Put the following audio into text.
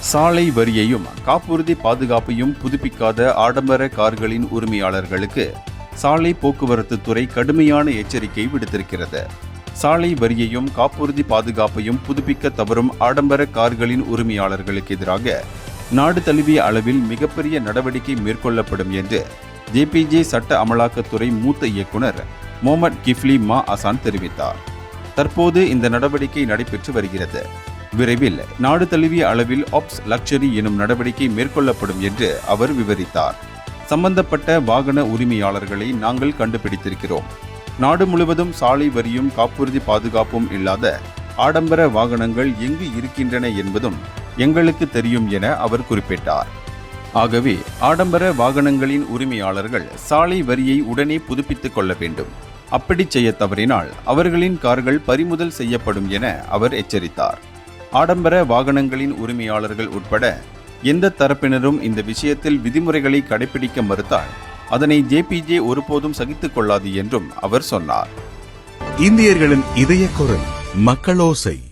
சாலை வரியையும் காப்புறுதி பாதுகாப்பையும் புதுப்பிக்காத ஆடம்பர கார்களின் உரிமையாளர்களுக்கு சாலை போக்குவரத்து துறை கடுமையான எச்சரிக்கை விடுத்திருக்கிறது. சாலை வரியையும் காப்புறுதி பாதுகாப்பையும் புதுப்பிக்க தவறும் ஆடம்பர கார்களின் உரிமையாளர்களுக்கு எதிராக நாடு தழுவிய அளவில் மிகப்பெரிய நடவடிக்கை மேற்கொள்ளப்படும் என்று ஜேபிஜே சட்ட அமலாக்கத்துறை மூத்த இயக்குனர் முகமது கிஃப்லி மா அசான் தெரிவித்தார். தற்போது இந்த நடவடிக்கை நடைபெற்று வருகிறது. விரைவில் நாடு தழுவிய அளவில் ஆப்ஸ் லக்ஷரி எனும் நடவடிக்கை மேற்கொள்ளப்படும் என்று அவர் விவரித்தார். சம்பந்தப்பட்ட வாகன உரிமையாளர்களை நாங்கள் கண்டுபிடித்திருக்கிறோம். நாடு முழுவதும் சாலை வரியும் காப்புறுதி பாதுகாப்பும் இல்லாத ஆடம்பர வாகனங்கள் எங்கு இருக்கின்றன என்பதும் எங்களுக்கு தெரியும் என அவர் குறிப்பிட்டார். ஆகவே ஆடம்பர வாகனங்களின் உரிமையாளர்கள் சாலை வரியை உடனே புதுப்பித்துக் கொள்ள வேண்டும். அப்படி செய்ய தவறினால் அவர்களின் கார்கள் பறிமுதல் செய்யப்படும் என அவர் எச்சரித்தார். ஆடம்பர வாகனங்களின் உரிமையாளர்கள் உட்பட எந்த தரப்பினரும் இந்த விஷயத்தில் விதிமுறைகளை கடைபிடிக்க மறுத்தால் அதனை ஜேபிஜே ஒருபோதும் சகித்துக் கொள்ளாது என்றும் அவர் சொன்னார். இந்தியர்களின் இதய குரல் மக்களோசை.